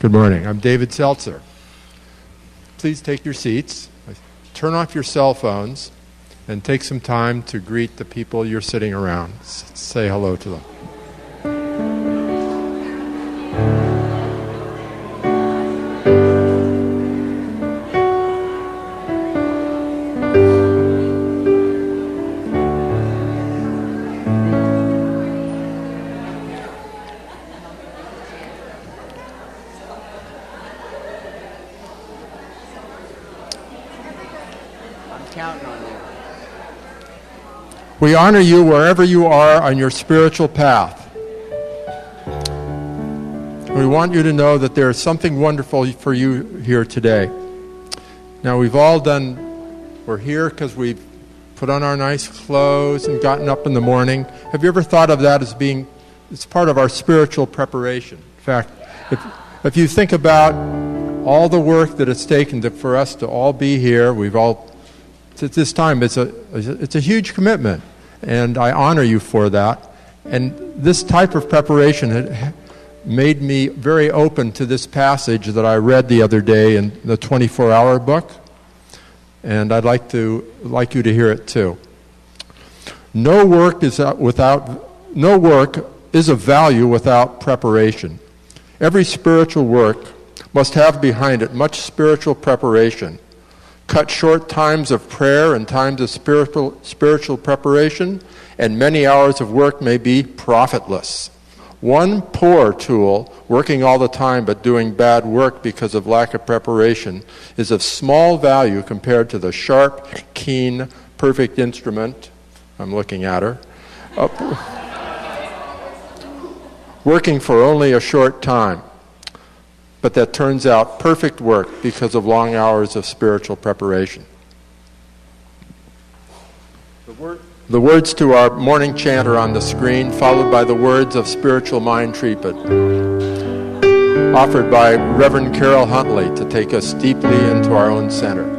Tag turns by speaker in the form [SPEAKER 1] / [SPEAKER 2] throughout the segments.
[SPEAKER 1] Good morning. I'm David Selzer. Please take your seats, turn off your cell phones, and take some time to greet the people you're sitting around. Say hello to them. We honor you wherever you are on your spiritual path. We want you to know that there is something wonderful for you here today. Now, we're here because we've put on our nice clothes and gotten up in the morning. Have you ever thought of that as it's part of our spiritual preparation? In fact, if you think about all the work that it's taken for us to all be here, at this time, it's a huge commitment. And I honor you for that. And this type of preparation had made me very open to this passage that I read the other day in the 24-hour book. And I'd like you to hear it too. No work is of value without preparation. Every spiritual work must have behind it much spiritual preparation. Cut short times of prayer and times of spiritual preparation, and many hours of work may be profitless. One poor tool, working all the time but doing bad work because of lack of preparation, is of small value compared to the sharp, keen, perfect instrument, I'm looking at her, working for only a short time, but that turns out perfect work because of long hours of spiritual preparation. The words to our morning chant are on the screen, followed by the words of spiritual mind treatment, offered by Reverend Karyl Huntley to take us deeply into our own center.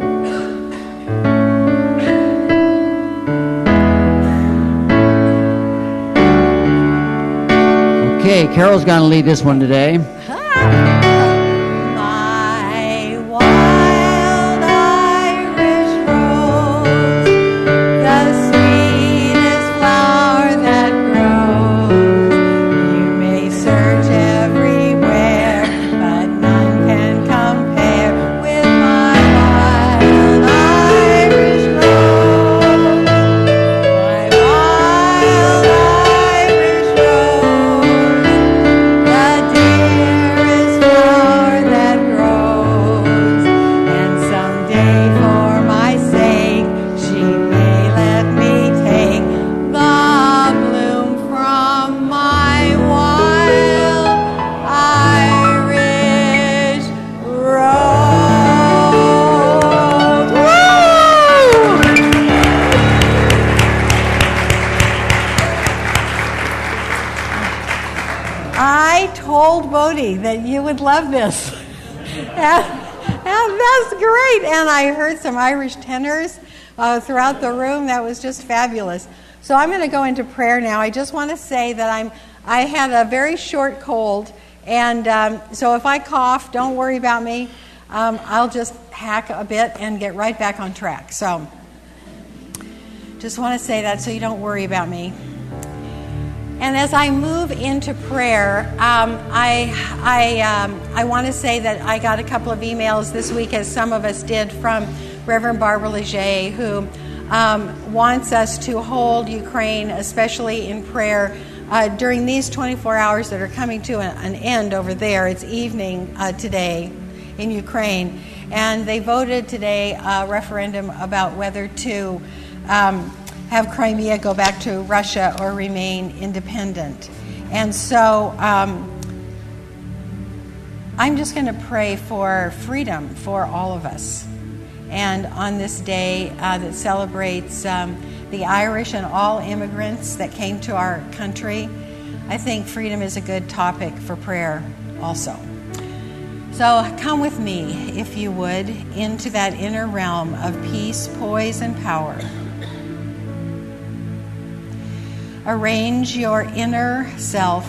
[SPEAKER 2] Okay, Carol's going to lead this one today.
[SPEAKER 3] That you would love this. and that's great. And I heard some Irish tenors throughout the room. That was just fabulous. So I'm going to go into prayer now. I just want to say that I had a very short cold, and so if I cough, don't worry about me. I'll just hack a bit and get right back on track. So just want to say that so you don't worry about me. And as I move into prayer, I want to say that I got a couple of emails this week, as some of us did, from Reverend Barbara Leger, who wants us to hold Ukraine, especially in prayer, during these 24 hours that are coming to an end over there. It's evening today in Ukraine. And they voted today a referendum about whether to have Crimea go back to Russia or remain independent. And so I'm just going to pray for freedom for all of us. And on this day that celebrates the Irish and all immigrants that came to our country, I think freedom is a good topic for prayer also. So come with me, if you would, into that inner realm of peace, poise, and power. Arrange your inner self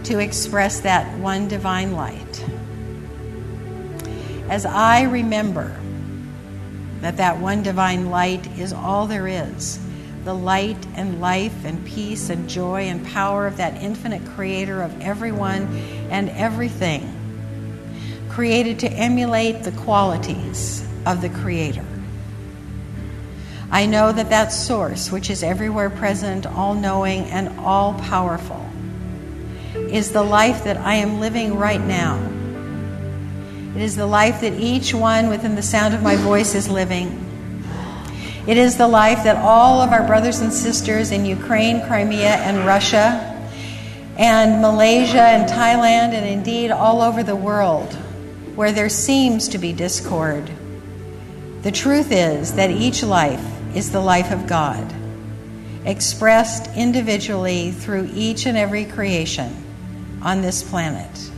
[SPEAKER 3] to express that one divine light. As I remember that one divine light is all there is, the light and life and peace and joy and power of that infinite creator of everyone and everything, created to emulate the qualities of the creator. I know that source, which is everywhere present, all-knowing and all-powerful, is the life that I am living right now. It is the life that each one within the sound of my voice is living. It is the life that all of our brothers and sisters in Ukraine, Crimea, and Russia, and Malaysia and Thailand, and indeed all over the world, where there seems to be discord. The truth is that each life is the life of God, expressed individually through each and every creation on this planet.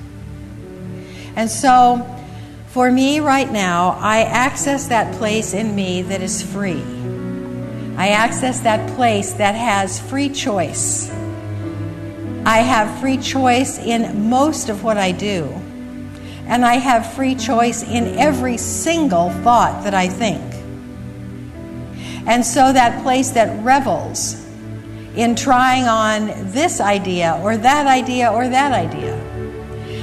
[SPEAKER 3] And so, for me right now, I access that place in me that is free. I access that place that has free choice. I have free choice in most of what I do. And I have free choice in every single thought that I think. And so that place that revels in trying on this idea or that idea or that idea,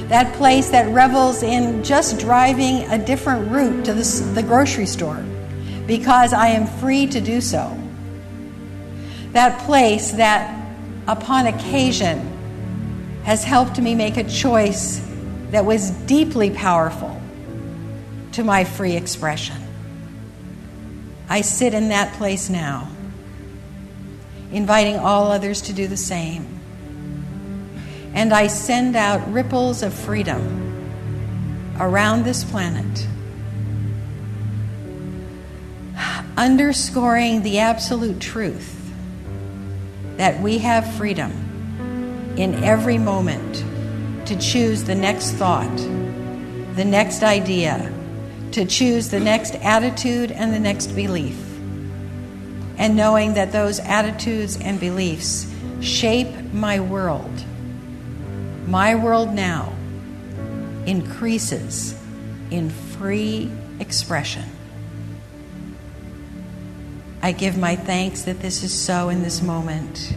[SPEAKER 3] that place that revels in just driving a different route to the grocery store because I am free to do so. That place that, upon occasion, has helped me make a choice that was deeply powerful to my free expression. I sit in that place now, inviting all others to do the same. And I send out ripples of freedom around this planet, underscoring the absolute truth that we have freedom in every moment to choose the next thought, the next idea, to choose the next attitude and the next belief. And knowing that those attitudes and beliefs shape my world now increases in free expression. I give my thanks that this is so in this moment,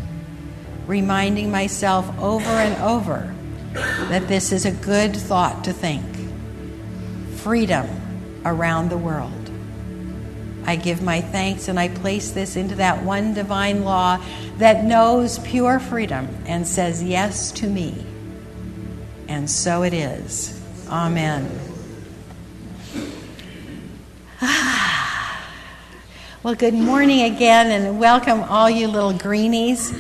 [SPEAKER 3] reminding myself over and over that this is a good thought to think. Freedom around the world. I give my thanks and I place this into that one divine law that knows pure freedom and says yes to me. And so it is. Amen. Well, good morning again, and welcome all you little greenies.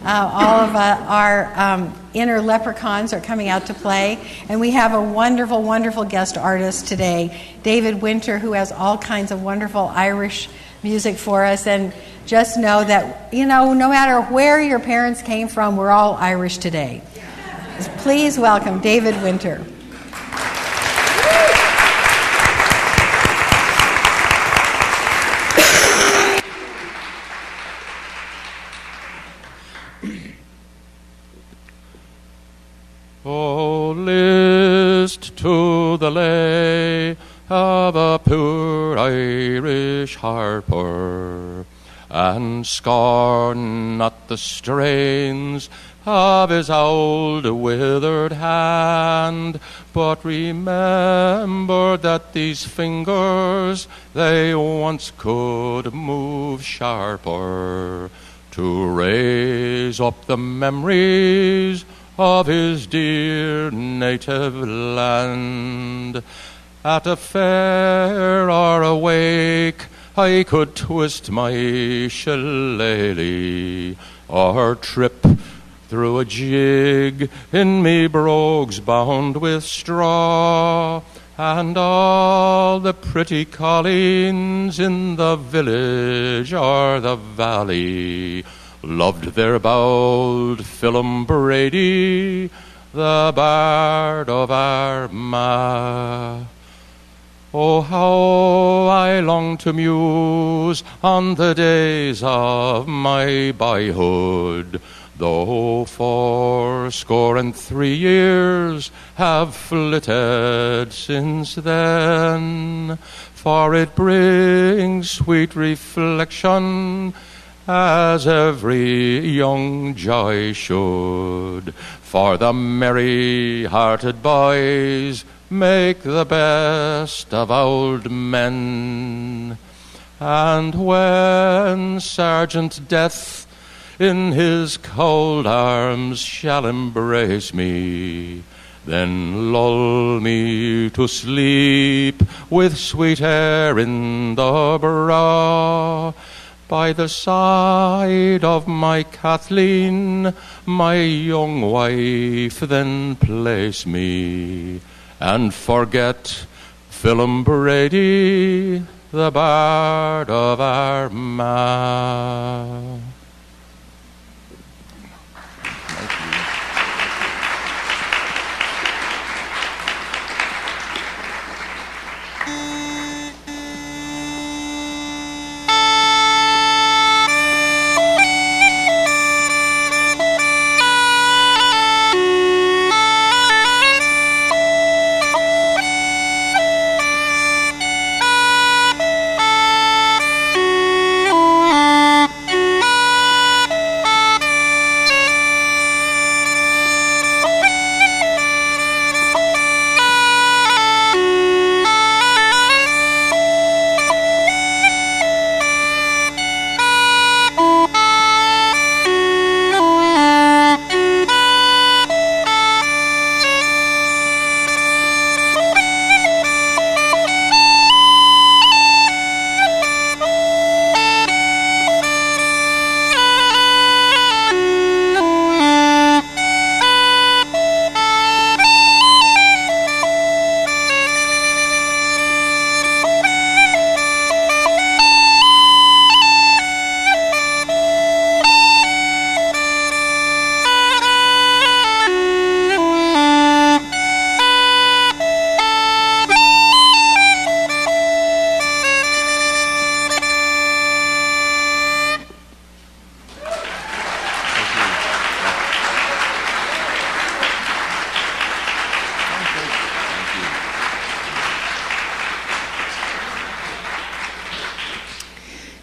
[SPEAKER 3] All of our inner leprechauns are coming out to play, and we have a wonderful, wonderful guest artist today, David Winter, who has all kinds of wonderful Irish music for us. And just know that, no matter where your parents came from, we're all Irish today. Please welcome David Winter.
[SPEAKER 4] Oh, list to the lay of a poor Irish harper, and scorn not the strains of his old withered hand, but remember that these fingers, they once could move sharper, to raise up the memories of his dear native land. At a fair or a wake, I could twist my shillelagh, or trip through a jig in me brogues bound with straw, and all the pretty colleens in the village or the valley loved their bold Philum Brady, the bard of Armagh. Oh, how I long to muse on the days of my boyhood, though 63 years have flitted since then, for it brings sweet reflection, as every young joy should. For the merry-hearted boys make the best of old men. And when Sergeant Death in his cold arms shall embrace me, then lull me to sleep with sweet air in the brow. By the side of my Kathleen, my young wife, then place me, and forget Philip Brady, the bard of Armagh.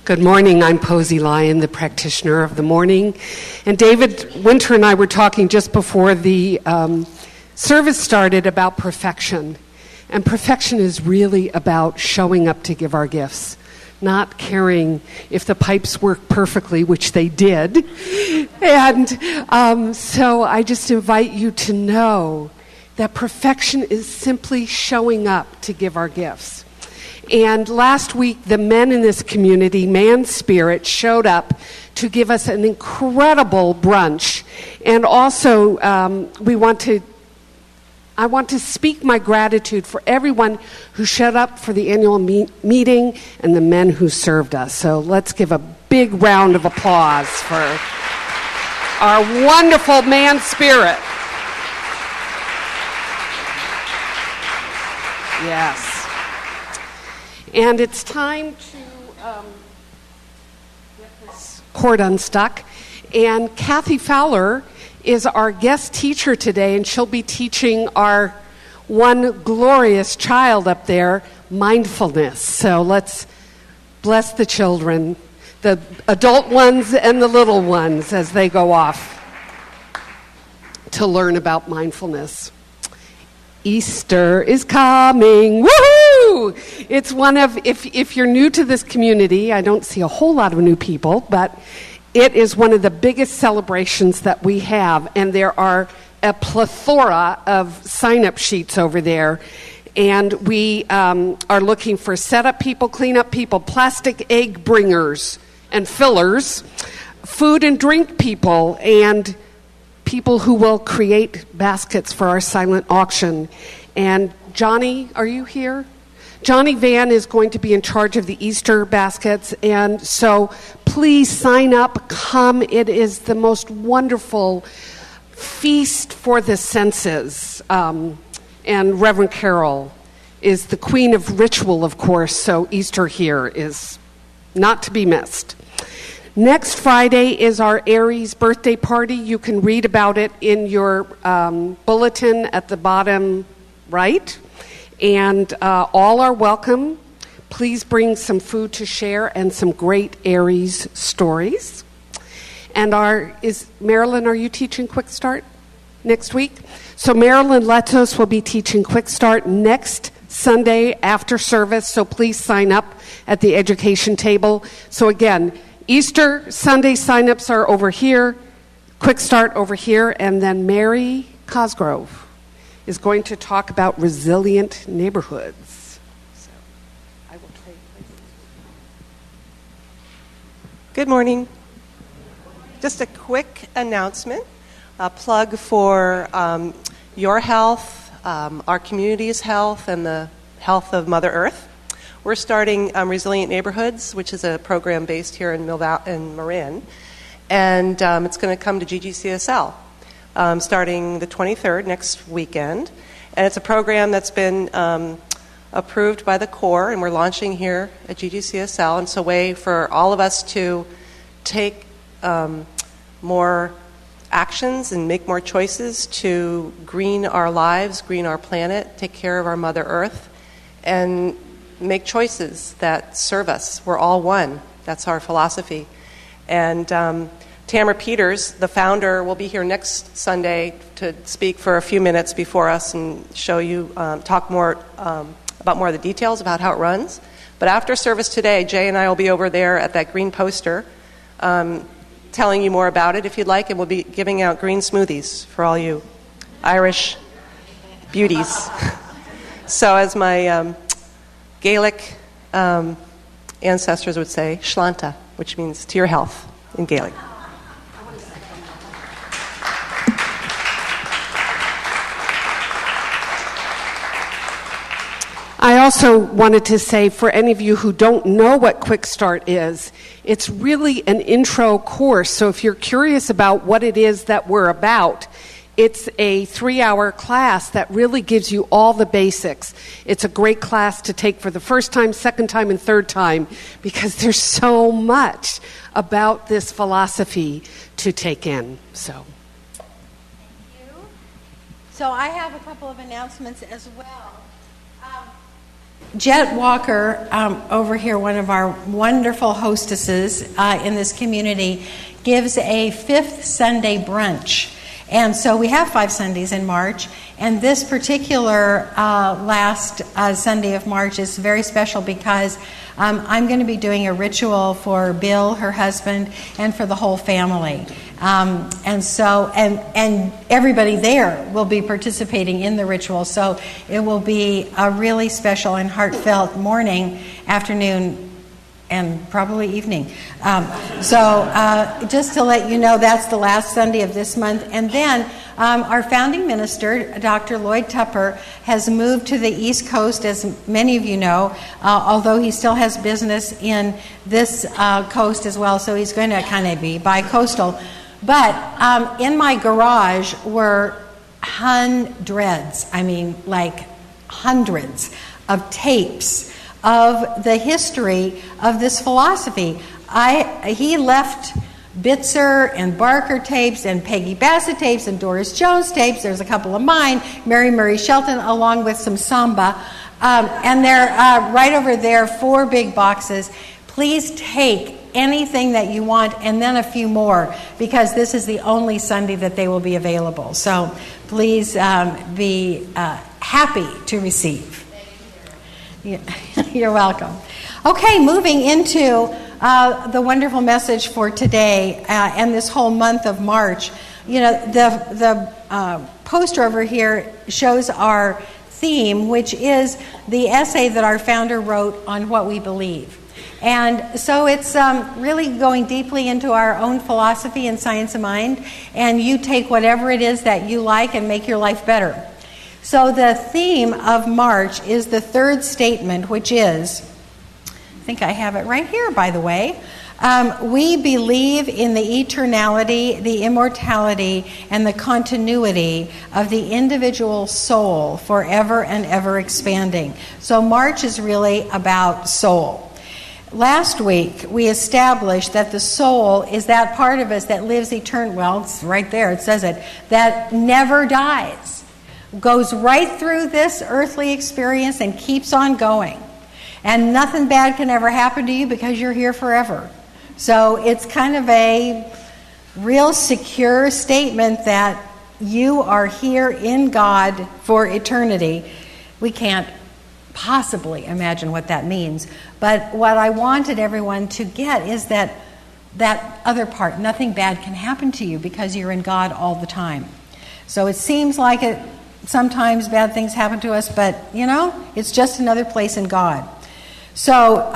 [SPEAKER 5] Good morning. I'm Posi, Lyon, the practitioner of the morning. And David Winter and I were talking just before the service started about perfection. And perfection is really about showing up to give our gifts, not caring if the pipes work perfectly, which they did. And so I just invite you to know that perfection is simply showing up to give our gifts. And last week, the men in this community, Man Spirit, showed up to give us an incredible brunch. And also, I want to speak my gratitude for everyone who showed up for the annual meeting and the men who served us. So let's give a big round of applause for our wonderful Man Spirit. Yes. And it's time to get this cord unstuck. And Kathy Fowler is our guest teacher today, and she'll be teaching our one glorious child up there mindfulness. So let's bless the children, the adult ones and the little ones, as they go off to learn about mindfulness. Easter is coming. Woohoo! It's one of, if you're new to this community, I don't see a whole lot of new people, but it is one of the biggest celebrations that we have, and there are a plethora of sign-up sheets over there. And we are looking for setup people, cleanup people, plastic egg bringers and fillers, food and drink people, and people who will create baskets for our silent auction. And Johnny, are you here? Johnny Van is going to be in charge of the Easter baskets, and so please sign up, come. It is the most wonderful feast for the senses. And Reverend Karyl is the queen of ritual, of course, so Easter here is not to be missed. Next Friday is our Aries birthday party. You can read about it in your bulletin at the bottom right. And all are welcome. Please bring some food to share and some great Aries stories. And Marilyn, are you teaching Quick Start next week? So Marilyn Letos will be teaching Quick Start next Sunday after service, so please sign up at the education table. So again, Easter Sunday signups are over here, Quick Start over here, and then Mary Cosgrove is going to talk about resilient neighborhoods. So I will trade places.
[SPEAKER 6] Good morning. Just a quick announcement, a plug for your health, our community's health, and the health of Mother Earth. We're starting Resilient Neighborhoods, which is a program based here in Marin, and it's going to come to GGCSL starting the 23rd, next weekend. And it's a program that's been approved by the Corps, and we're launching here at GGCSL. And it's a way for all of us to take more actions and make more choices to green our lives, green our planet, take care of our Mother Earth, and make choices that serve us. We're all one. That's our philosophy. And Tamara Peters, the founder, will be here next Sunday to speak for a few minutes before us and show you, talk more about more of the details about how it runs. But after service today, Jay and I will be over there at that green poster telling you more about it if you'd like, and we'll be giving out green smoothies for all you Irish beauties. So as my Gaelic ancestors would say, Shlanta, which means to your health in Gaelic.
[SPEAKER 5] I also wanted to say, for any of you who don't know what Quick Start is, it's really an intro course. So if you're curious about what it is that we're about, it's a 3-hour class that really gives you all the basics. It's a great class to take for the first time, second time, and third time, because there's so much about this philosophy to take in. So.
[SPEAKER 3] Thank you. So I have a couple of announcements as well. Jet Walker, over here, one of our wonderful hostesses in this community, gives a 5th Sunday brunch. And so we have 5 Sundays in March, and this particular last Sunday of March is very special because I'm going to be doing a ritual for Bill, her husband, and for the whole family. And so everybody there will be participating in the ritual. So it will be a really special and heartfelt morning, afternoon, and probably evening. Just to let you know, that's the last Sunday of this month. And then our founding minister, Dr. Lloyd Tupper, has moved to the East Coast, as many of you know, although he still has business in this coast as well, so he's going to kind of be bi-coastal. But in my garage were hundreds of tapes of the history of this philosophy. He left Bitzer and Barker tapes and Peggy Bassett tapes and Doris Jones tapes. There's a couple of mine, Mary Murray Shelton, along with some samba. And they're right over there, 4 big boxes. Please take anything that you want and then a few more, because this is the only Sunday that they will be available. So please be happy to receive. You're welcome. Okay, moving into the wonderful message for today and this whole month of March. You know, the poster over here shows our theme, which is the essay that our founder wrote on what we believe. And so it's really going deeply into our own philosophy and science of mind, and you take whatever it is that you like and make your life better. So the theme of March is the third statement, which is, I think I have it right here, by the way, We believe in the eternality, the immortality, and the continuity of the individual soul forever and ever expanding. So March is really about soul. Last week, we established that the soul is that part of us that lives eternal. Well, it's right there, it says it, that never dies, goes right through this earthly experience and keeps on going. And nothing bad can ever happen to you because you're here forever. So it's kind of a real secure statement that you are here in God for eternity. We can't possibly imagine what that means. But what I wanted everyone to get is that other part, nothing bad can happen to you because you're in God all the time. So it seems like sometimes bad things happen to us, but, it's just another place in God. So,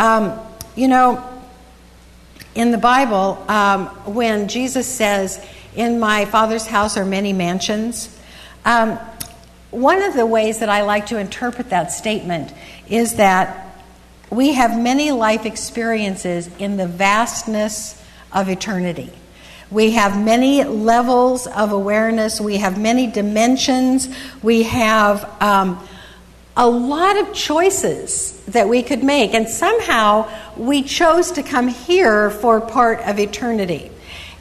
[SPEAKER 3] in the Bible, when Jesus says, "In my Father's house are many mansions," one of the ways that I like to interpret that statement is that we have many life experiences in the vastness of eternity. We have many levels of awareness. We have many dimensions. We have a lot of choices that we could make, and somehow we chose to come here for part of eternity.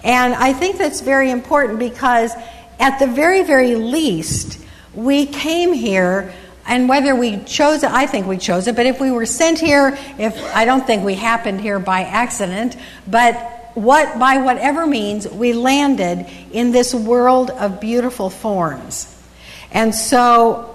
[SPEAKER 3] And I think that's very important because at the very, very least, we came here, and whether we chose it, I think we chose it, but if we were sent here, I don't think we happened here by accident, but by whatever means, we landed in this world of beautiful forms. And so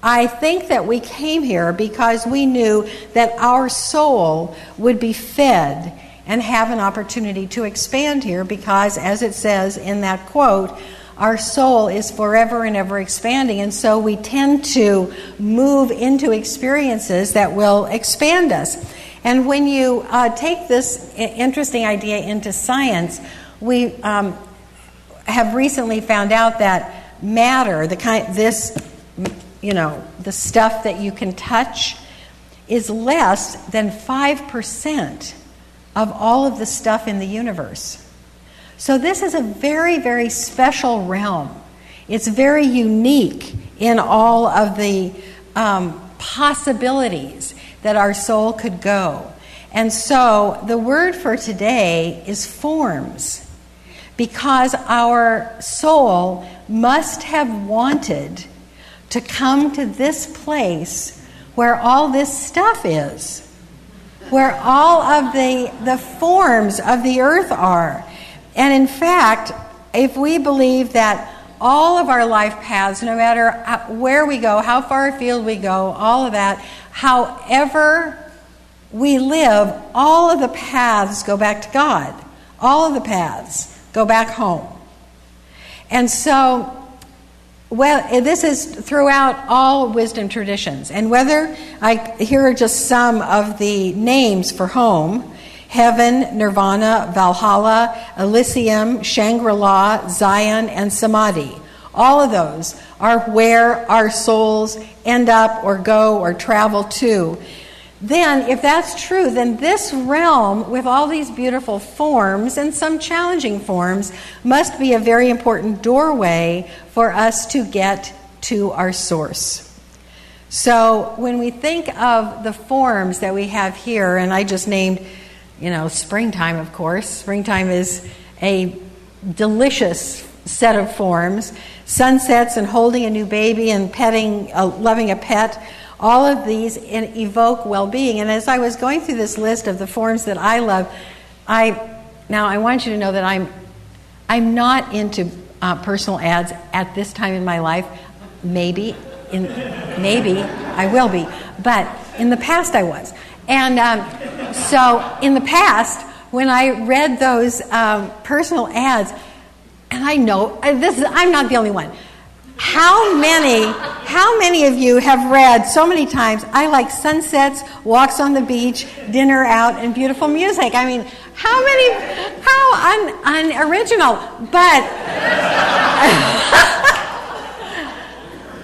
[SPEAKER 3] I think that we came here because we knew that our soul would be fed and have an opportunity to expand here because, as it says in that quote, our soul is forever and ever expanding. And so we tend to move into experiences that will expand us. And when you take this interesting idea into science, we have recently found out that matter, the stuff that you can touch, is less than 5% of all of the stuff in the universe. So this is a very, very special realm. It's very unique in all of the possibilities that our soul could go. And so the word for today is forms, because our soul must have wanted to come to this place where all this stuff is, where all of the forms of the earth are. And in fact, if we believe that all of our life paths, no matter where we go, how far afield we go, all of that, however we live, all of the paths go back to God. All of the paths go back home. And so, this is throughout all wisdom traditions. And here are just some of the names for home: heaven, nirvana, Valhalla, Elysium, Shangri-La, Zion, and Samadhi. All of those are where our souls end up or go or travel to. Then, if that's true, then this realm with all these beautiful forms and some challenging forms must be a very important doorway for us to get to our source. So when we think of the forms that we have here, and I just named, springtime, of course. Springtime is a delicious set of forms. Sunsets and holding a new baby and loving a pet. All of these evoke well-being. And as I was going through this list of the forms that I love, I want you to know that I'm not into personal ads at this time in my life. Maybe I will be, but in the past I was. And so in the past, when I read those personal ads, and I know I'm not the only one. How many of you have read so many times, I like sunsets, walks on the beach, dinner out, and beautiful music? I mean, how unoriginal. But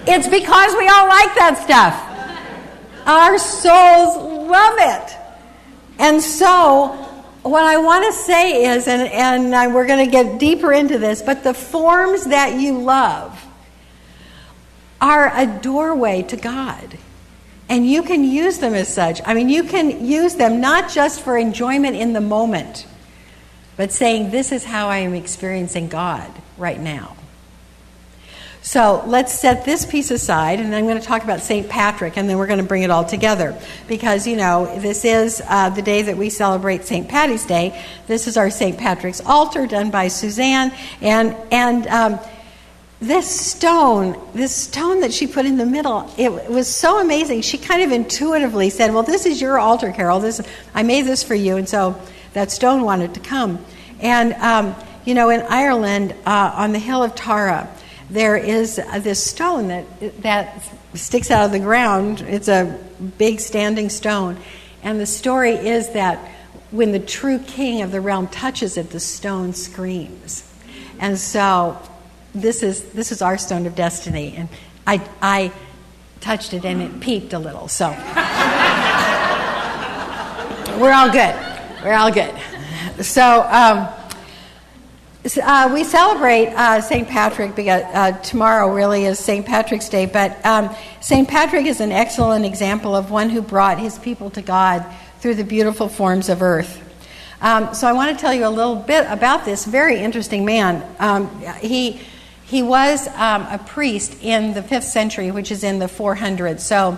[SPEAKER 3] it's because we all like that stuff. Our souls love it. And so what I want to say is, and we're going to get deeper into this, but the forms that you love are a doorway to God. And you can use them as such. I mean, you can use them not just for enjoyment in the moment, but saying, this is how I am experiencing God right now. So let's set this piece aside, and I'm going to talk about St. Patrick, and then we're going to bring it all together. Because, this is the day that we celebrate St. Patty's Day. This is our St. Patrick's altar done by Susanne. And this stone that she put in the middle, it was so amazing. She kind of intuitively said, well, this is your altar, Karyl. I made this for you. And so that stone wanted to come. And, in Ireland, on the hill of Tara, there is this stone that sticks out of the ground. It's a big standing stone. And the story is that when the true king of the realm touches it, the stone screams. And so this is our stone of destiny. And I touched it and it peeped a little. So we're all good. We're all good. So we celebrate St. Patrick because tomorrow really is St. Patrick's Day, but St. Patrick is an excellent example of one who brought his people to God through the beautiful forms of earth. So I want to tell you a little bit about this very interesting man. He was a priest in the 5th century, which is in the 400s. So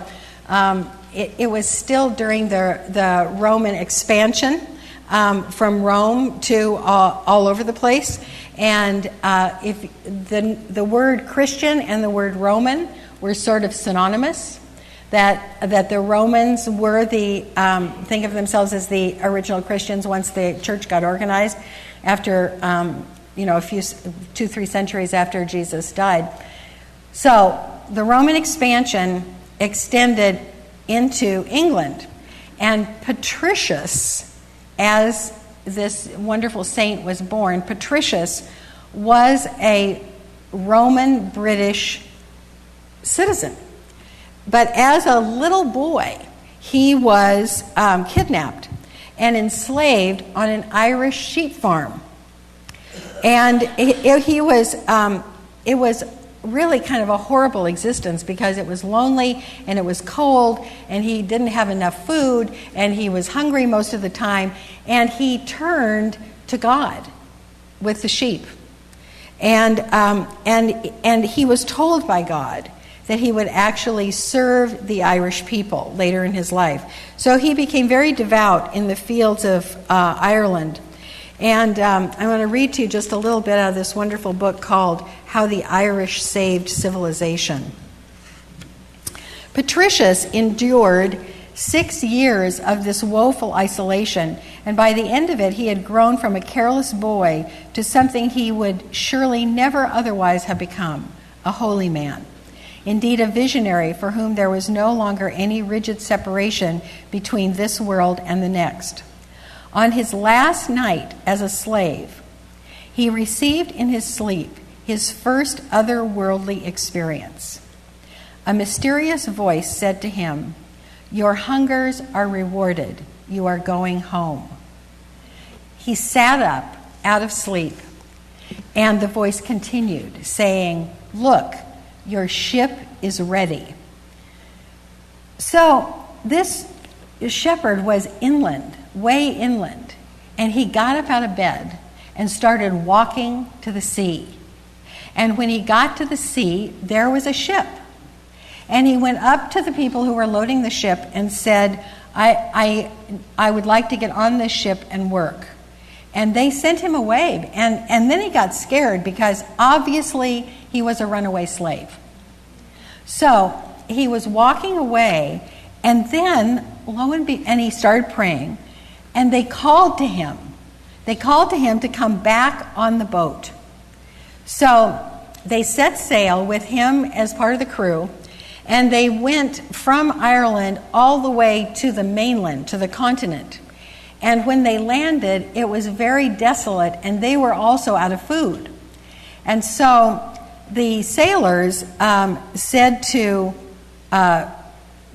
[SPEAKER 3] it was still during the Roman expansion. From Rome to all over the place. And if the word Christian and the word Roman were sort of synonymous, that the Romans were think of themselves as the original Christians once the church got organized after, 2-3 centuries after Jesus died. So the Roman expansion extended into England. And Patricius, as this wonderful saint was born, Patricius was a Roman British citizen. But as a little boy, he was kidnapped and enslaved on an Irish sheep farm. And it was really kind of a horrible existence because it was lonely and it was cold and he didn't have enough food and he was hungry most of the time, and he turned to God with the sheep. And he was told by God that he would actually serve the Irish people later in his life. So he became very devout in the fields of Ireland. And I want to read to you just a little bit out of this wonderful book called How the Irish Saved Civilization. Patricius endured 6 years of this woeful isolation, and by the end of it he had grown from a careless boy to something he would surely never otherwise have become, a holy man. Indeed, a visionary for whom there was no longer any rigid separation between this world and the next. On his last night as a slave, he received in his sleep his first otherworldly experience. A mysterious voice said to him, "Your hungers are rewarded. You are going home." He sat up out of sleep, and the voice continued, saying, "Look, your ship is ready." So this shepherd was inland, way inland, and he got up out of bed and started walking to the sea. And when he got to the sea, there was a ship. And he went up to the people who were loading the ship and said, I would like to get on this ship and work. And they sent him away. And then he got scared because obviously he was a runaway slave. So he was walking away, and then and he started praying, and they called to him. They called to him to come back on the boat. So they set sail with him as part of the crew, and they went from Ireland all the way to the mainland, to the continent. And when they landed, it was very desolate, and they were also out of food. And so the sailors said to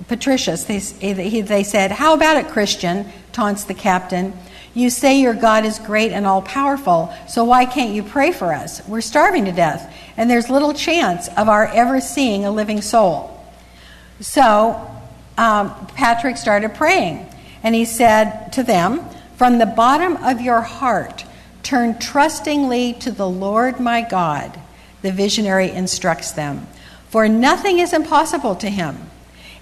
[SPEAKER 3] Patricius, they said, "How about it, Christian?" taunts the captain. You say your God is great and all-powerful, so why can't you pray for us? We're starving to death, and there's little chance of our ever seeing a living soul." So Patrick started praying, and he said to them, "From the bottom of your heart, turn trustingly to the Lord my God," the visionary instructs them, "for nothing is impossible to him.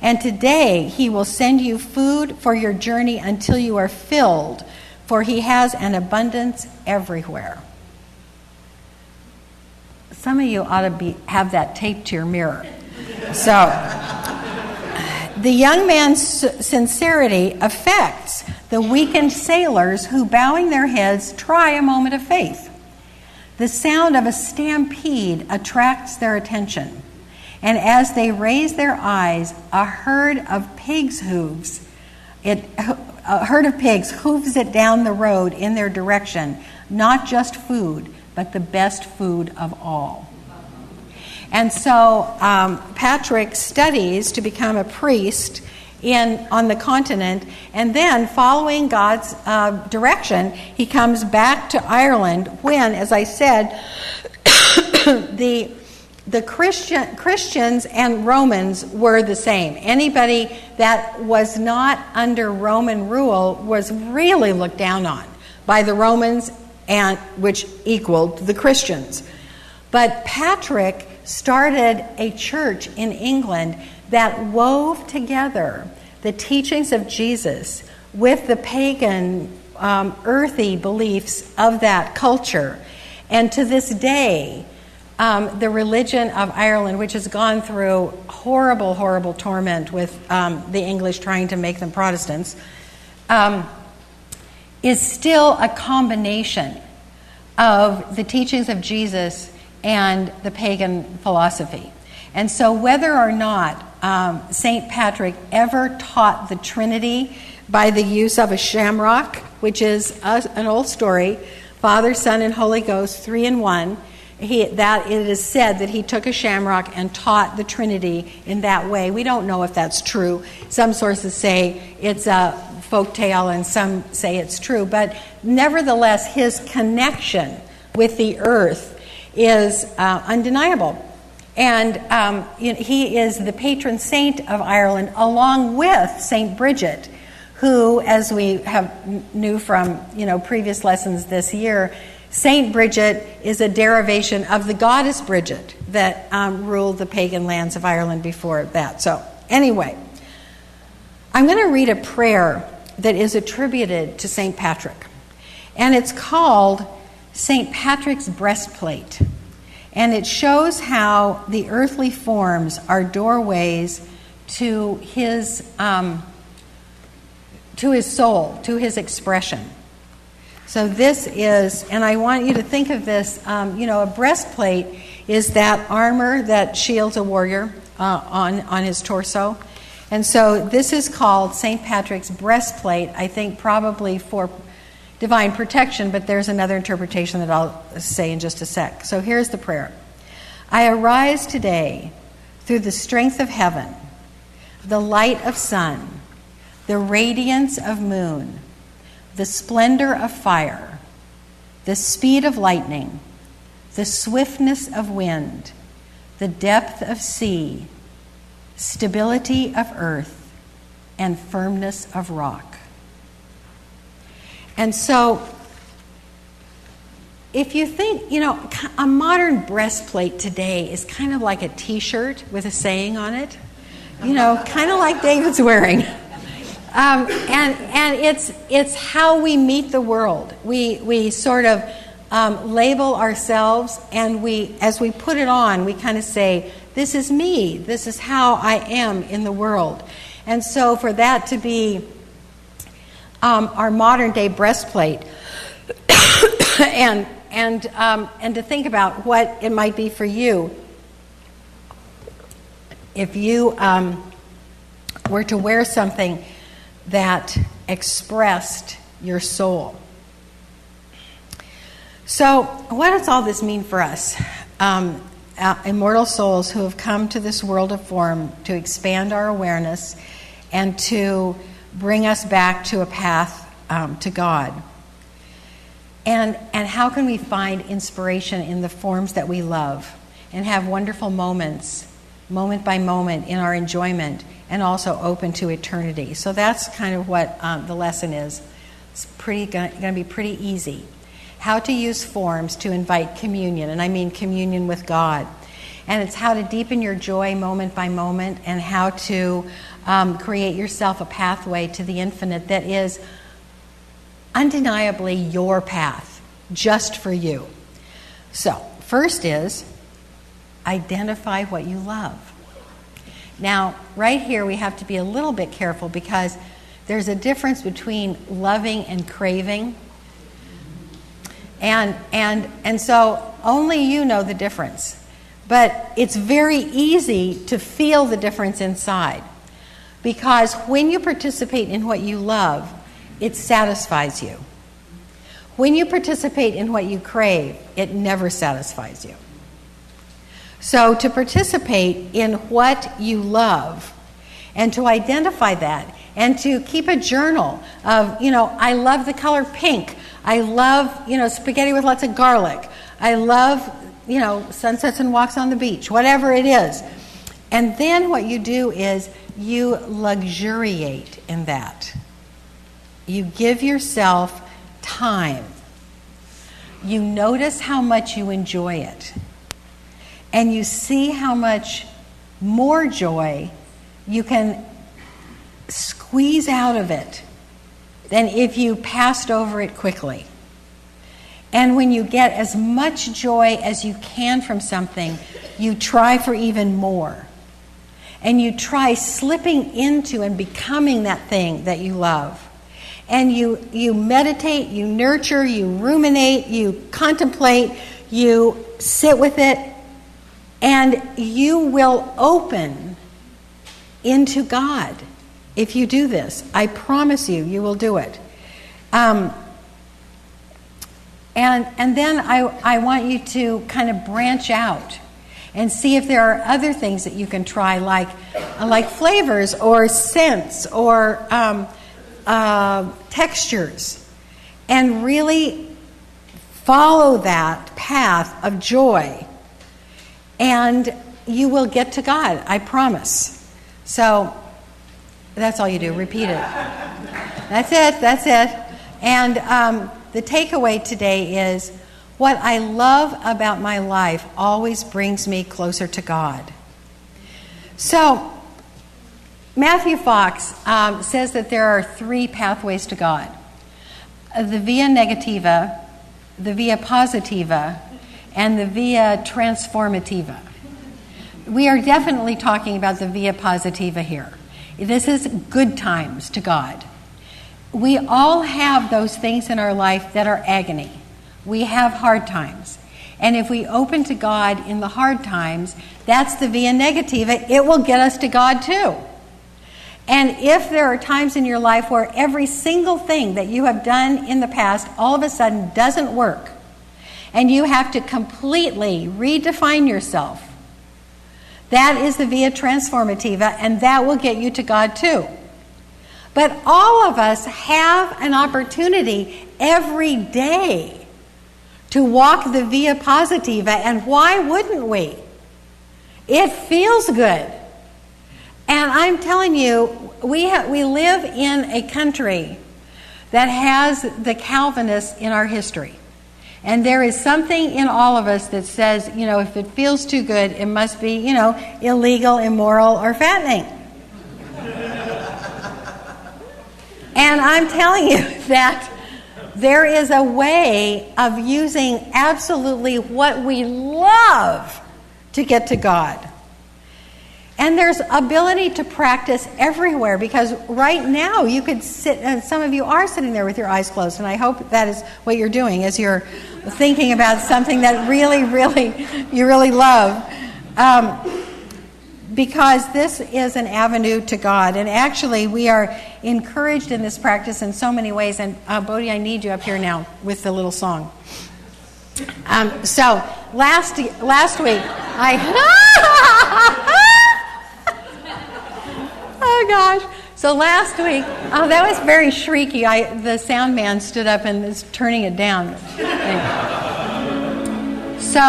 [SPEAKER 3] And today he will send you food for your journey until you are filled, for he has an abundance everywhere." Some of you ought to have that taped to your mirror. So, the young man's sincerity affects the weakened sailors who, bowing their heads, try a moment of faith. The sound of a stampede attracts their attention, and as they raise their eyes, a herd of pigs hooves it down the road in their direction, not just food, but the best food of all. And so Patrick studies to become a priest on the continent, and then following God's direction, he comes back to Ireland when, as I said, the Christians and Romans were the same. Anybody that was not under Roman rule was really looked down on by the Romans, and which equaled the Christians. But Patrick started a church in England that wove together the teachings of Jesus with the pagan, earthy beliefs of that culture. And to this day, the religion of Ireland, which has gone through horrible, horrible torment with the English trying to make them Protestants, is still a combination of the teachings of Jesus and the pagan philosophy. And so whether or not St. Patrick ever taught the Trinity by the use of a shamrock, which is an old story, Father, Son, and Holy Ghost, 3 in 1, that it is said that he took a shamrock and taught the Trinity in that way. We don't know if that's true. Some sources say it's a folk tale and some say it's true. But nevertheless, his connection with the earth is undeniable. And he is the patron saint of Ireland, along with St. Bridget, who, as we knew from previous lessons this year, St. Bridget is a derivation of the goddess Bridget that ruled the pagan lands of Ireland before that. So anyway, I'm going to read a prayer that is attributed to St. Patrick. And it's called St. Patrick's Breastplate. And it shows how the earthly forms are doorways to his soul, to his expression. So this is, and I want you to think of this, a breastplate is that armor that shields a warrior on his torso. And so this is called St. Patrick's Breastplate, I think probably for divine protection, but there's another interpretation that I'll say in just a sec. So here's the prayer. I arise today through the strength of heaven, the light of sun, the radiance of moon, the splendor of fire, the speed of lightning, the swiftness of wind, the depth of sea, stability of earth, and firmness of rock. And so, if you think, a modern breastplate today is kind of like a t-shirt with a saying on it, kind of like David's wearing. And it's how we meet the world. We sort of label ourselves, and as we put it on, we kind of say, this is me, this is how I am in the world. And so for that to be our modern day breastplate, and to think about what it might be for you if you were to wear something that expressed your soul. So what does all this mean for us? Immortal souls who have come to this world of form to expand our awareness and to bring us back to a path to God. And how can we find inspiration in the forms that we love and have wonderful moments, moment by moment, in our enjoyment, and also open to eternity? So that's kind of what the lesson is. It's going to be pretty easy. How to use forms to invite communion, and I mean communion with God. And it's how to deepen your joy moment by moment, and how to create yourself a pathway to the infinite that is undeniably your path, just for you. So, first is identify what you love. Now, right here we have to be a little bit careful because there's a difference between loving and craving. And so only you know the difference. But it's very easy to feel the difference inside. Because when you participate in what you love, it satisfies you. When you participate in what you crave, it never satisfies you. So to participate in what you love and to identify that and to keep a journal of, I love the color pink. I love, spaghetti with lots of garlic. I love, sunsets and walks on the beach, whatever it is. And then what you do is you luxuriate in that. You give yourself time. You notice how much you enjoy it. And you see how much more joy you can squeeze out of it than if you passed over it quickly. And when you get as much joy as you can from something, you try for even more. And you try slipping into and becoming that thing that you love. And you meditate, you nurture, you ruminate, you contemplate, you sit with it, and you will open into God if you do this. I promise you, you will do it. And then I want you to kind of branch out and see if there are other things that you can try, like flavors or scents or textures, and really follow that path of joy, and you will get to God, I promise. So that's all you do. Repeat it. That's it. And the takeaway today is, what I love about my life always brings me closer to God. So Matthew Fox says that there are 3 pathways to God: the via negativa, the via positiva, and the via transformativa. We are definitely talking about the via positiva here. This is good times to God. We all have those things in our life that are agony. We have hard times. And if we open to God in the hard times, that's the via negativa. It will get us to God too. And if there are times in your life where every single thing that you have done in the past all of a sudden doesn't work, and you have to completely redefine yourself, that is the via transformativa, and that will get you to God too. But all of us have an opportunity every day to walk the via positiva, and why wouldn't we? It feels good. And I'm telling you, we live in a country that has the Calvinists in our history. And there is something in all of us that says, if it feels too good, it must be, illegal, immoral, or fattening. And I'm telling you that there is a way of using absolutely what we love to get to God. And there's ability to practice everywhere, because right now you could sit, and some of you are sitting there with your eyes closed, and I hope that is what you're doing as you're thinking about something that you really love. Because this is an avenue to God. And actually, we are encouraged in this practice in so many ways. And Bodhi, I need you up here now with the little song. So last week, oh gosh. So last week, oh, that was very shrieky. The sound man stood up and is turning it down. Anyway. So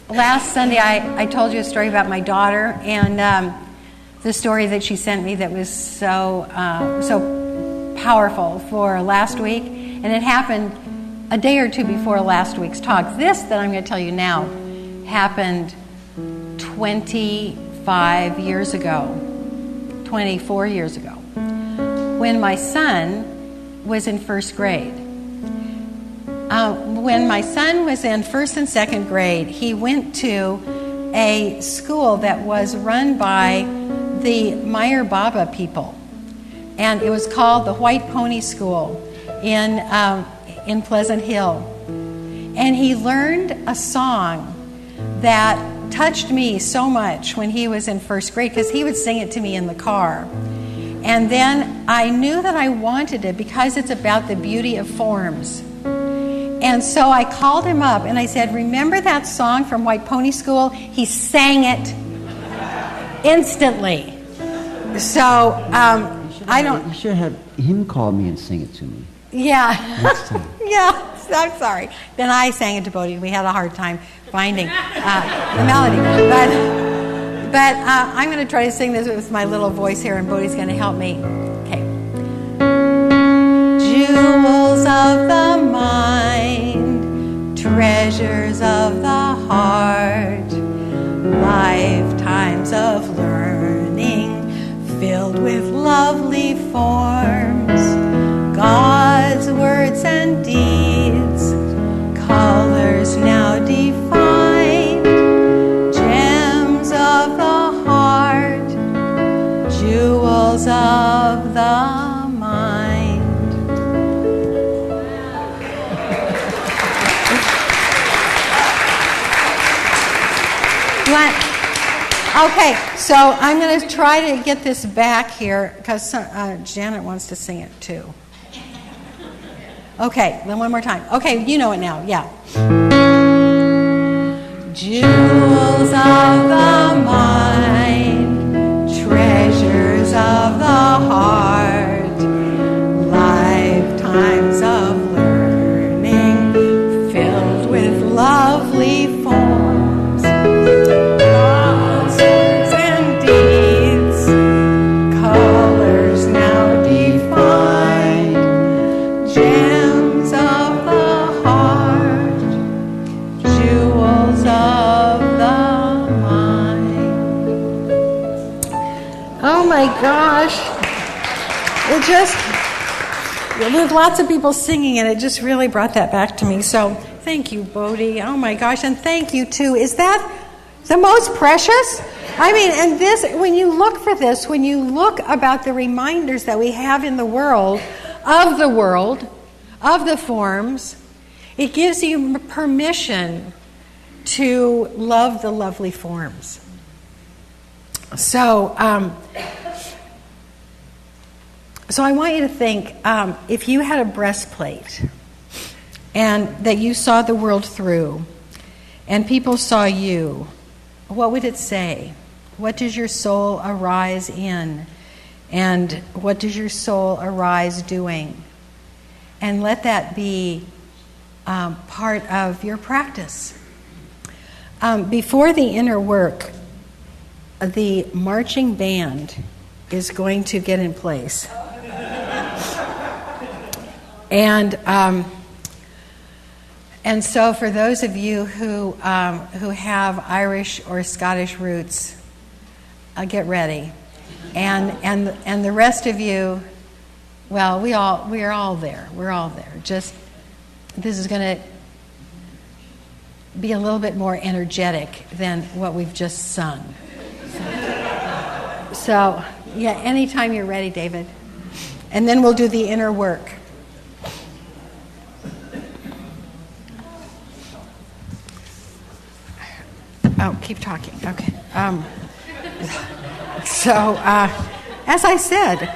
[SPEAKER 3] last Sunday, I told you a story about my daughter and the story that she sent me that was so powerful for last week. And it happened a day or two before last week's talk. This that I'm going to tell you now happened 24 years ago, when my son was in first grade. When my son was in first and second grade, he went to a school that was run by the Meyer Baba people. And it was called the White Pony School in Pleasant Hill. And he learned a song that touched me so much when he was in first grade, because he would sing it to me in the car. And then I knew that I wanted it because it's about the beauty of forms. And so I called him up and I said, remember that song from White Pony School? He sang it instantly. So
[SPEAKER 2] You should have him call me and sing it to me.
[SPEAKER 3] Yeah.
[SPEAKER 2] Next time.
[SPEAKER 3] Yeah, I'm sorry. Then I sang it to Bodhi. We had a hard time finding the melody. But I'm going to try to sing this with my little voice here, and Bodhi's going to help me. Okay. Jewels of the mind, treasures of the heart, lifetimes of learning filled with lovely forms, God's words and deeds, colors now defined, gems of the heart, jewels of the mind. What? Okay, so I'm going to try to get this back here because Janet wants to sing it too. Okay, then one more time. Okay, you know it now, yeah. Jewels of the mind, treasures of the heart, lifetimes of learning filled with lovely forms, God's words and deeds, colors now defined, gems of the heart, jewels of the mind. Oh my gosh. It just, with lots of people singing it, it just really brought that back to me. So thank you, Bodhi. Oh my gosh, and thank you too. Is that the most precious? I mean, and this, when you look for this, when you look about the reminders that we have in the world, of the forms, it gives you permission to love the lovely forms. So I want you to think, if you had a breastplate and that you saw the world through and people saw you, what would it say? What does your soul arise in? And what does your soul arise doing? And let that be part of your practice. Before the inner work, the marching band is going to get in place. And so for those of you who have Irish or Scottish roots, get ready. And the rest of you, well, we are all there. We're all there. Just this is going to be a little bit more energetic than what we've just sung. So yeah, anytime you're ready, David. And then we'll do the inner work. Oh, keep talking. Okay. So, as I said,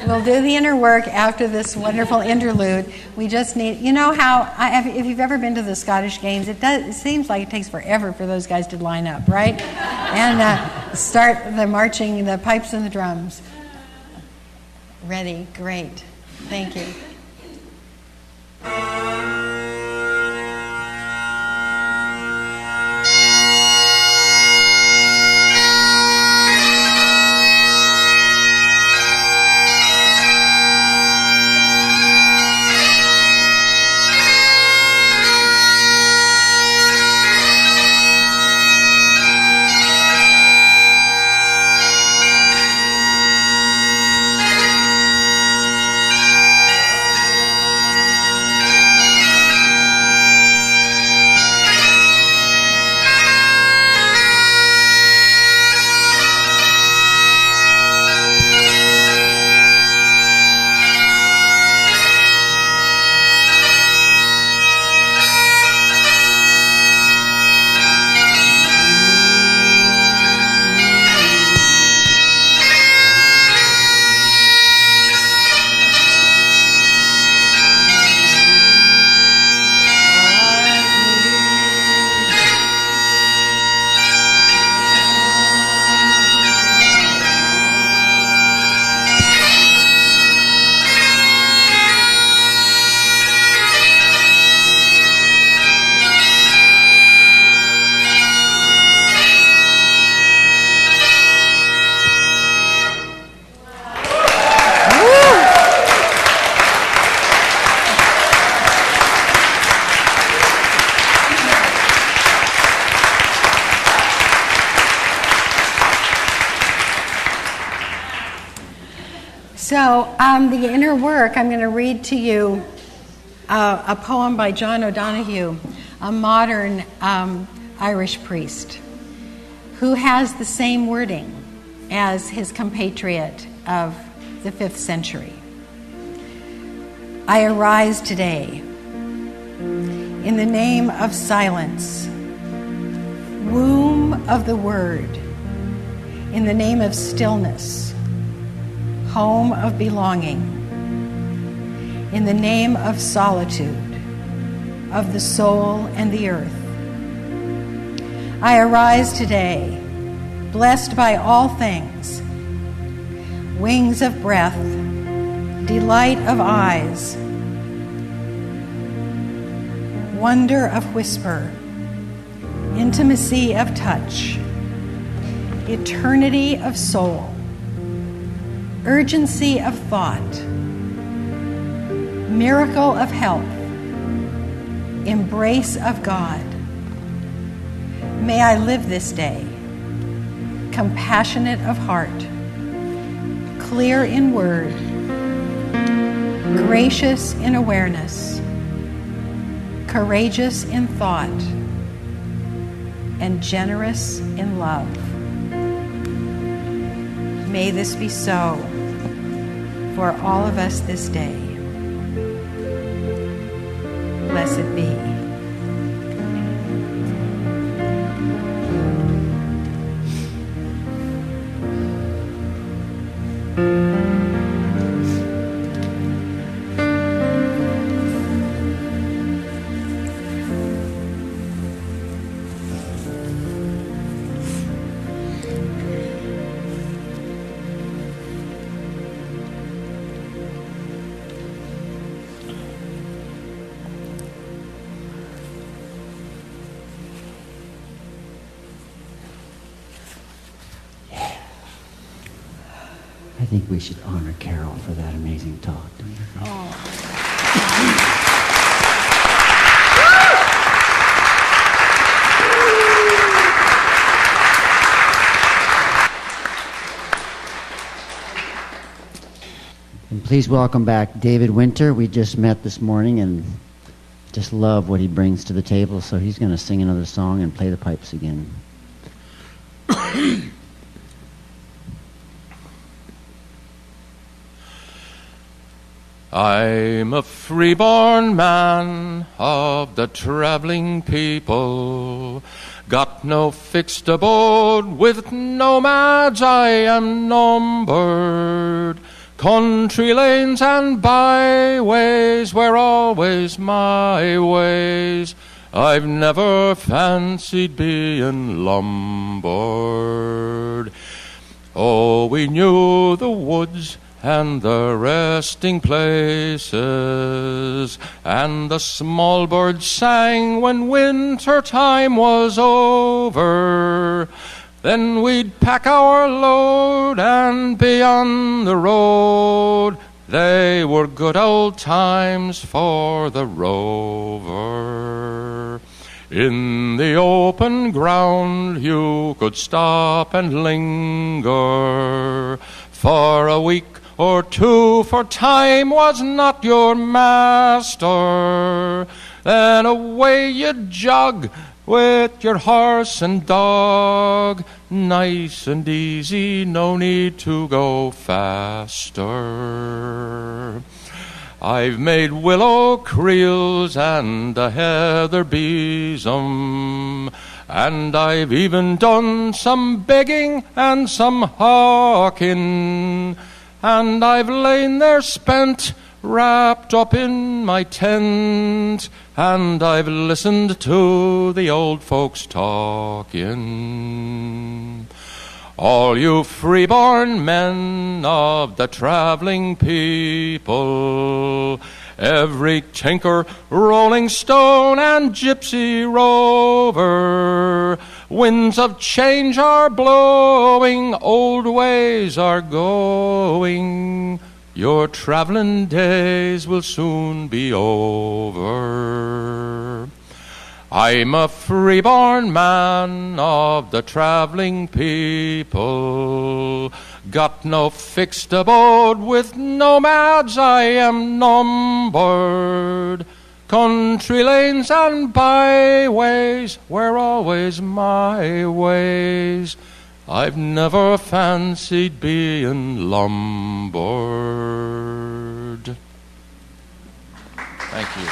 [SPEAKER 3] We'll do the inner work after this wonderful interlude. We just need, you know how, if you've ever been to the Scottish Games, it seems like it takes forever for those guys to line up, right? And start the marching, the pipes and the drums. Ready, great. Thank you. So the inner work, I'm going to read to you a poem by John O'Donoghue, a modern Irish priest, who has the same wording as his compatriot of the 5th century. I arise today in the name of silence, womb of the word, in the name of stillness, home of belonging, in the name of solitude, of the soul and the earth. I arise today, blessed by all things, wings of breath, delight of eyes, wonder of whisper, intimacy of touch, eternity of soul, urgency of thought, miracle of health, embrace of God. May I live this day, compassionate of heart, clear in word, gracious in awareness, courageous in thought, and generous in love. May this be so for all of us this day. Blessed be.
[SPEAKER 2] I think we should honor Karyl for that amazing talk. Don't you think? And please welcome back David Winter. We just met this morning and just love what he brings to the table. So he's going to sing another song and play the pipes again.
[SPEAKER 4] I'm a freeborn man of the traveling people, got no fixed abode, with nomads I am numbered, Country lanes and byways were always my ways. I've never fancied being lumbered. Oh, we knew the woods and the resting places, and the small birds sang when winter time was over. Then we'd pack our load and be on the road. They were good old times for the rover. In the open ground you could stop and linger for a week or two, for time was not your master. Then away you'd jog with your horse and dog, nice and easy, no need to go faster. I've made willow creels and a heather besom, and I've even done some begging and some hawking, and I've lain there spent, wrapped up in my tent, and I've listened to the old folks talking. All you freeborn men of the traveling people, every tinker, rolling stone, and gypsy rover, winds of change are blowing, old ways are going. Your traveling days will soon be over. I'm a freeborn man of the traveling people, got no fixed abode, with nomads I am numbered. Country lanes and byways were always my ways. I've never fancied being lumbered. Thank you.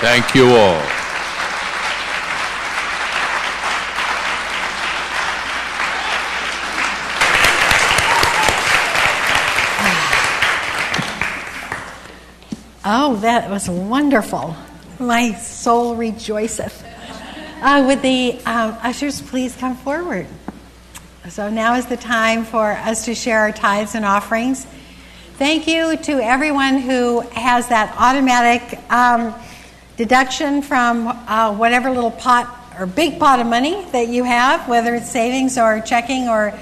[SPEAKER 4] Thank you all.
[SPEAKER 3] Oh, that was wonderful. My soul rejoiceth. Would the ushers please come forward? So now is the time for us to share our tithes and offerings. Thank you to everyone who has that automatic deduction from whatever little pot or big pot of money that you have, whether it's savings or checking or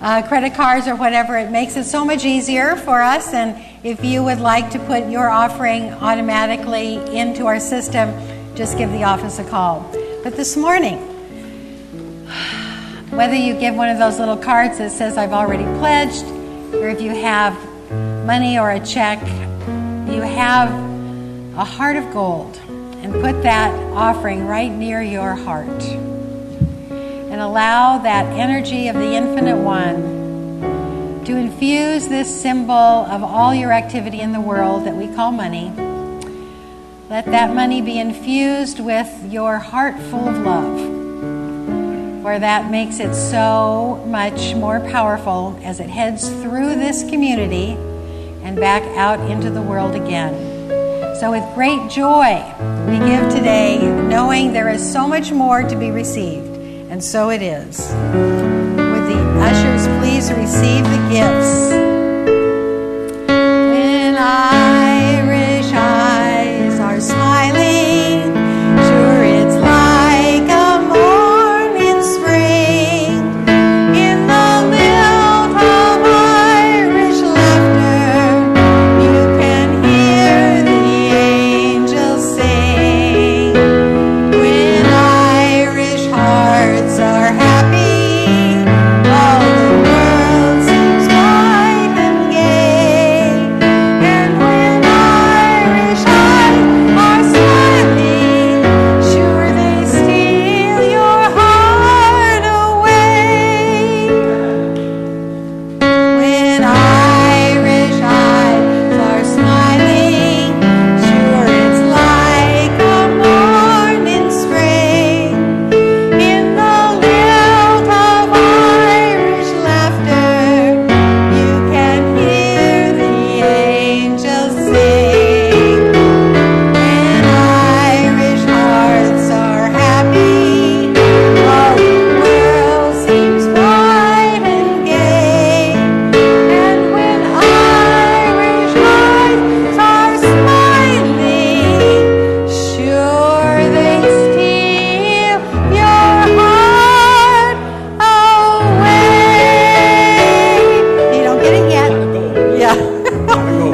[SPEAKER 3] credit cards or whatever. It makes it so much easier for us. And if you would like to put your offering automatically into our system, just give the office a call. But this morning, whether you give one of those little cards that says I've already pledged, or if you have money or a check, you have a heart of gold, and put that offering right near your heart. And allow that energy of the Infinite One to infuse this symbol of all your activity in the world that we call money. Let that money be infused with your heart full of love, for that makes it so much more powerful as it heads through this community and back out into the world again. So with great joy, we give today, knowing there is so much more to be received. And so it is. Would the ushers please receive the gifts? When Irish eyes are smiling, sure it's like a morning spring. In the lilt of Irish laughter, you can hear the angels sing. When Irish hearts are happy, all the world seems bright and gay. And when Irish eyes are smiling, sure they steal your heart away. When Irish eyes are smiling, sure it's like a morning spring. In the lilt of Irish laughter, you can hear the angels sing. When Irish hearts are happy, all the world seems bright and gay. And when Irish eyes are smiling, sure they steal your heart away. You don't get it yet? Yeah.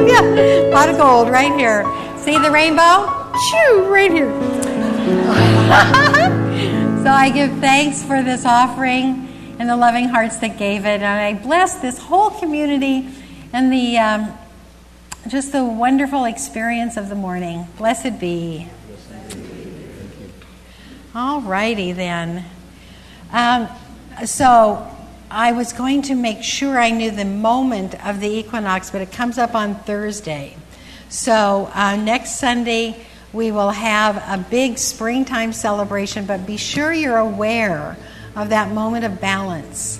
[SPEAKER 3] Yeah. Pot of gold right here. See the rainbow? Shoo, right here. So I give thanks for this offering and the loving hearts that gave it. And I bless this whole community and the just the wonderful experience of the morning. Blessed be. All righty then. So I was going to make sure I knew the moment of the equinox, but it comes up on Thursday. So next Sunday we will have a big springtime celebration, but be sure you're aware of that moment of balance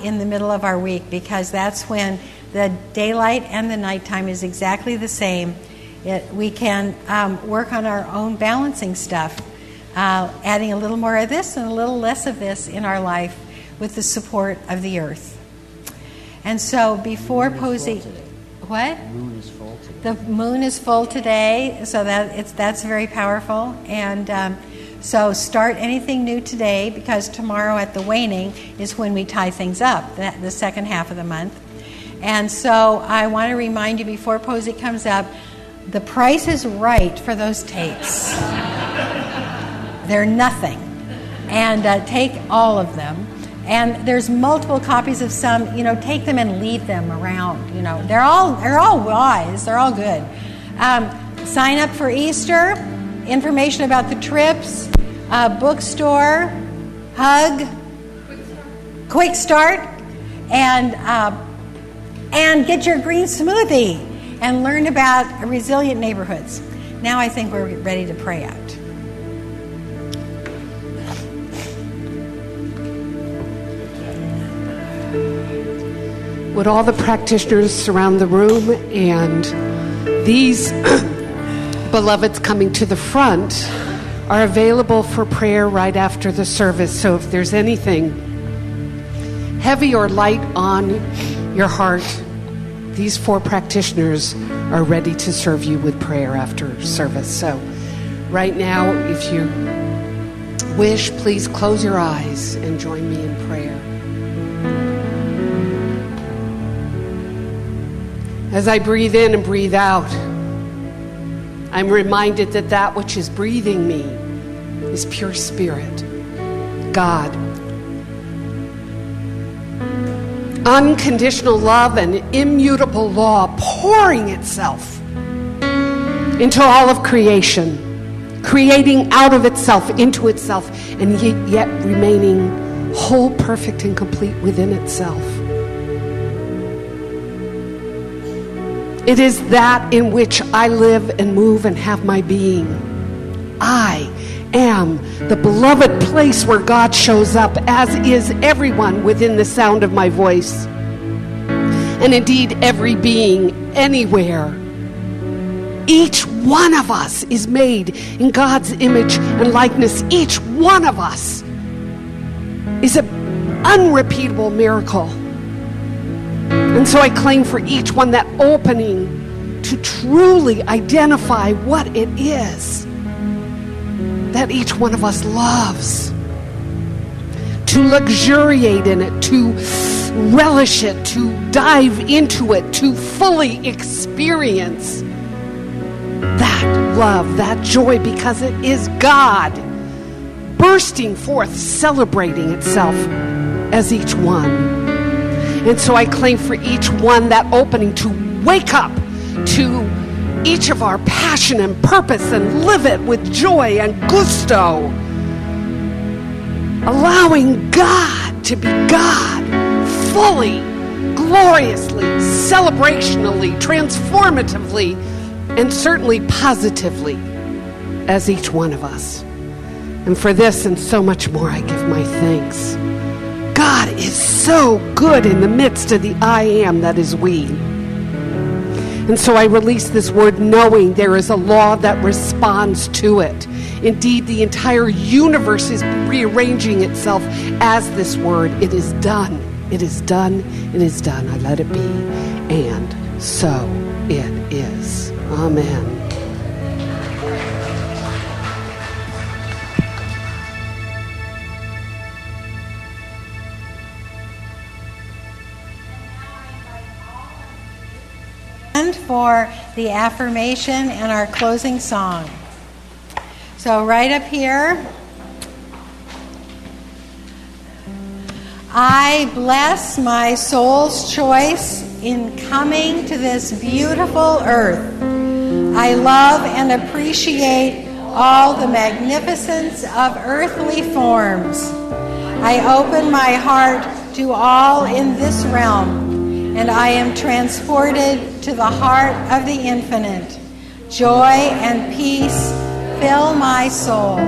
[SPEAKER 3] in the middle of our week, because that's when the daylight and the nighttime is exactly the same. We can work on our own balancing stuff, adding a little more of this and a little less of this in our life with the support of the earth. And so before Posi... What?
[SPEAKER 2] The moon is full today.
[SPEAKER 3] The moon is full today, so that's very powerful. And so start anything new today, because tomorrow at the waning is when we tie things up, the second half of the month. And so I want to remind you before Posi comes up, the price is right for those tapes. They're nothing. And take all of them. And there's multiple copies of some. Take them and leave them around. They're all wise. They're all good. Sign up for Easter. Information about the trips. Bookstore. Hug. Quick Start. And get your green smoothie and learn about resilient neighborhoods. Now I think we're ready to pray out.
[SPEAKER 5] Would all the practitioners surround the room, and these beloveds coming to the front are available for prayer right after the service. So if there's anything heavy or light on your heart, these 4 practitioners are ready to serve you with prayer after service. So right now, if you wish, please close your eyes and join me in prayer. As I breathe in and breathe out, I'm reminded that that which is breathing me is pure spirit, God. Unconditional love and immutable law pouring itself into all of creation, creating out of itself, into itself, and yet remaining whole, perfect, and complete within itself. It is that in which I live and move and have my being. I am the beloved place where God shows up, as is everyone within the sound of my voice. And indeed, every being anywhere. Each one of us is made in God's image and likeness. Each one of us is an unrepeatable miracle. And so I claim for each one that opening to truly identify what it is that each one of us loves, to luxuriate in it, to relish it, to dive into it, to fully experience that love, that joy, because it is God bursting forth, celebrating itself as each one. And so I claim for each one that opening to wake up to each of our passion and purpose and live it with joy and gusto. Allowing God to be God fully, gloriously, celebrationally, transformatively, and certainly positively as each one of us. And for this and so much more, I give my thanks. God is so good in the midst of the I am that is we. And so I release this word knowing there is a law that responds to it. Indeed, the entire universe is rearranging itself as this word. It is done. It is done. It is done. I let it be. And so it is. Amen.
[SPEAKER 3] For the affirmation and our closing song. So right up here, I bless my soul's choice in coming to this beautiful earth. I love and appreciate all the magnificence of earthly forms. I open my heart to all in this realm, and I am transported to the heart of the infinite. Joy and peace fill my soul.